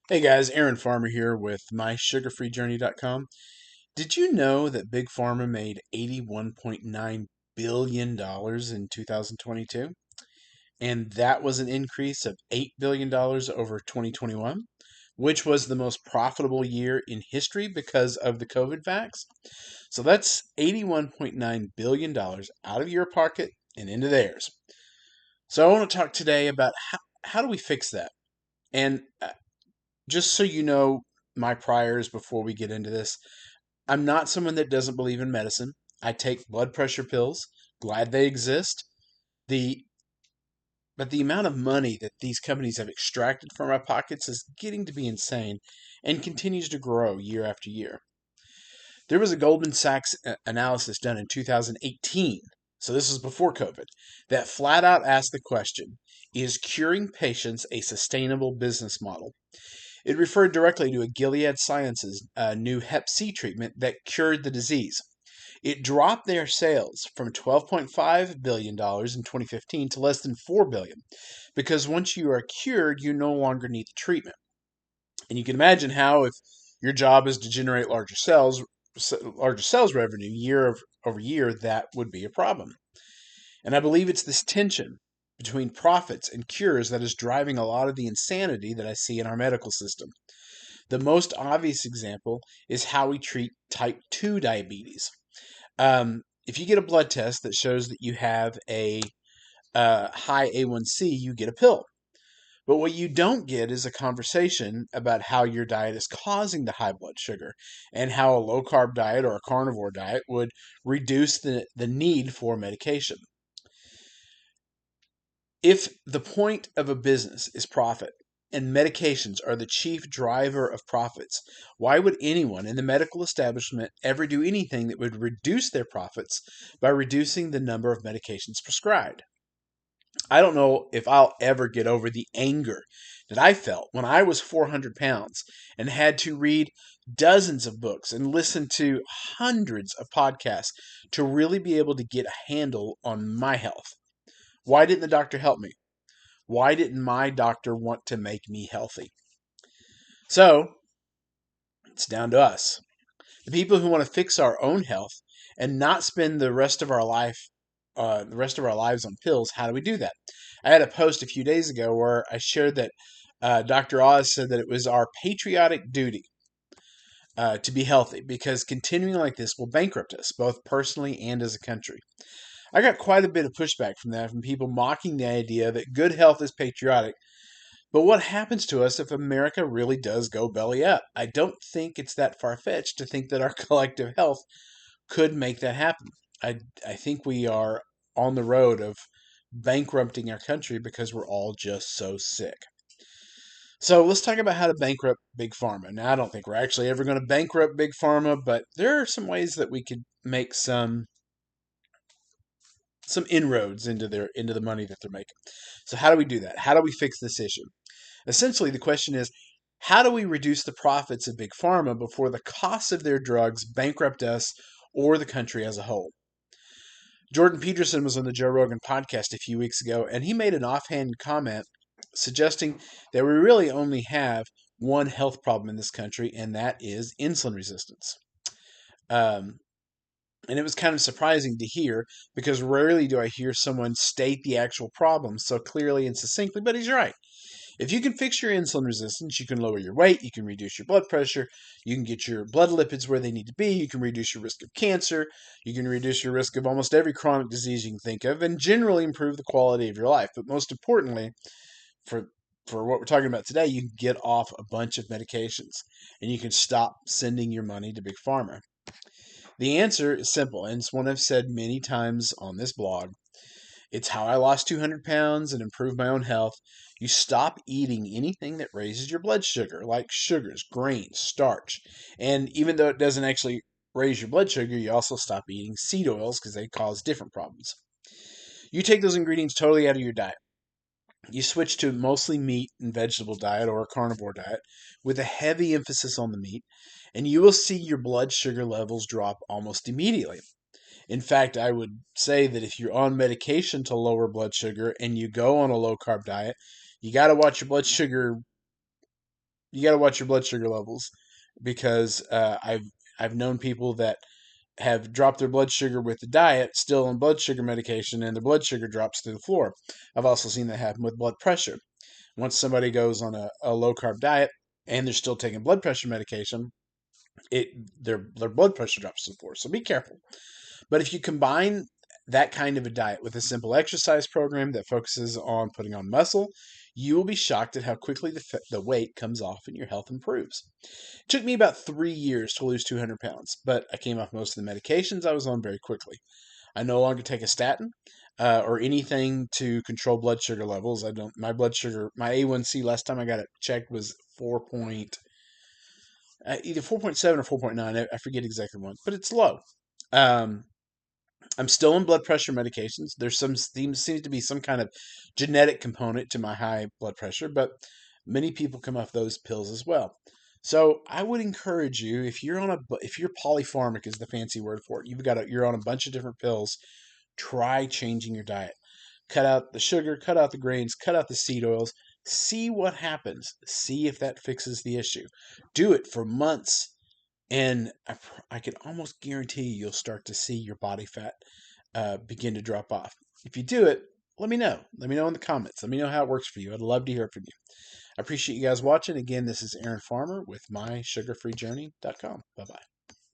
Hey guys, Aaron Farmer here with mysugarfreejourney.com. Did you know that Big Pharma made $81.9 billion in 2022? And that was an increase of $8 billion over 2021, which was the most profitable year in history because of the COVID vax. So that's $81.9 billion out of your pocket and into theirs. So I want to talk today about how do we fix that? And just so you know my priors before we get into this, I'm not someone that doesn't believe in medicine. I take blood pressure pills, glad they exist. The but the amount of money that these companies have extracted from our pockets is getting to be insane and continues to grow year after year. There was a Goldman Sachs analysis done in 2018, so this is before COVID, that flat out asked the question, is curing patients a sustainable business model? It referred directly to a Gilead Sciences new Hep C treatment that cured the disease. It dropped their sales from $12.5 billion in 2015 to less than $4 billion because once you are cured, you no longer need the treatment. And you can imagine how, if your job is to generate larger sales revenue over year, that would be a problem. And I believe it's this tension between profits and cures that is driving a lot of the insanity that I see in our medical system. The most obvious example is how we treat type 2 diabetes. If you get a blood test that shows that you have a high A1C, you get a pill. But what you don't get is a conversation about how your diet is causing the high blood sugar and how a low carb diet or a carnivore diet would reduce the need for medication. If the point of a business is profit and medications are the chief driver of profits, why would anyone in the medical establishment ever do anything that would reduce their profits by reducing the number of medications prescribed? I don't know if I'll ever get over the anger that I felt when I was 400 pounds and had to read dozens of books and listen to hundreds of podcasts to really be able to get a handle on my health. Why didn't the doctor help me? Why didn't my doctor want to make me healthy? So it's down to us, the people who want to fix our own health and not spend the rest of our lives on pills. How do we do that? I had a post a few days ago where I shared that Dr. Oz said that it was our patriotic duty to be healthy because continuing like this will bankrupt us, both personally and as a country. I got quite a bit of pushback from that, from people mocking the idea that good health is patriotic. But what happens to us if America really does go belly up? I don't think it's that far fetched to think that our collective health could make that happen. I think we are on the road of bankrupting our country because we're all just so sick. So let's talk about how to bankrupt Big Pharma. Now, I don't think we're actually ever going to bankrupt Big Pharma, but there are some ways that we could make some inroads into the money that they're making. So how do we do that? How do we fix this issue? Essentially, the question is, how do we reduce the profits of Big Pharma before the costs of their drugs bankrupt us or the country as a whole? Jordan Peterson was on the Joe Rogan podcast a few weeks ago, and he made an offhand comment suggesting that we really only have one health problem in this country, and that is insulin resistance. Um, and it was kind of surprising to hear because rarely do I hear someone state the actual problem so clearly and succinctly, but he's right. If you can fix your insulin resistance, you can lower your weight, you can reduce your blood pressure, you can get your blood lipids where they need to be, you can reduce your risk of cancer, you can reduce your risk of almost every chronic disease you can think of, and generally improve the quality of your life. But most importantly, for for what we're talking about today, you can get off a bunch of medications and you can stop sending your money to Big Pharma. The answer is simple, and it's one I've said many times on this blog. It's how I lost 200 pounds and improved my own health. You stop eating anything that raises your blood sugar, like sugars, grains, starch. And even though it doesn't actually raise your blood sugar, you also stop eating seed oils because they cause different problems. You take those ingredients totally out of your diet. You switch to mostly meat and vegetable diet or a carnivore diet with a heavy emphasis on the meat, and you will see your blood sugar levels drop almost immediately. In fact, I would say that if you're on medication to lower blood sugar and you go on a low carb diet, you got to watch your blood sugar. you got to watch your blood sugar levels because I've known people that have dropped their blood sugar with the diet, still on blood sugar medication, and their blood sugar drops through the floor. I've also seen that happen with blood pressure. Once somebody goes on a low carb diet and they're still taking blood pressure medication, it their blood pressure drops to the floor. So be careful. But if you combine that kind of a diet with a simple exercise program that focuses on putting on muscle, you will be shocked at how quickly the weight comes off and your health improves. It took me about 3 years to lose 200 pounds, but I came off most of the medications I was on very quickly. I no longer take a statin or anything to control blood sugar levels. I don't. My blood sugar, my A1C last time I got it checked was either 4.7 or 4.9. I forget exactly one, but it's low. Um, I'm still on blood pressure medications. There's seems to be some kind of genetic component to my high blood pressure, but many people come off those pills as well. So I would encourage you if you're polypharmac is the fancy word for it. You're on a bunch of different pills. Try changing your diet. Cut out the sugar, cut out the grains, cut out the seed oils. See what happens. See if that fixes the issue. Do it for months, and I can almost guarantee you'll start to see your body fat begin to drop off. If you do it, let me know. Let me know in the comments. Let me know how it works for you. I'd love to hear from you. I appreciate you guys watching. Again, this is Aaron Farmer with mysugarfreejourney.com. Bye-bye.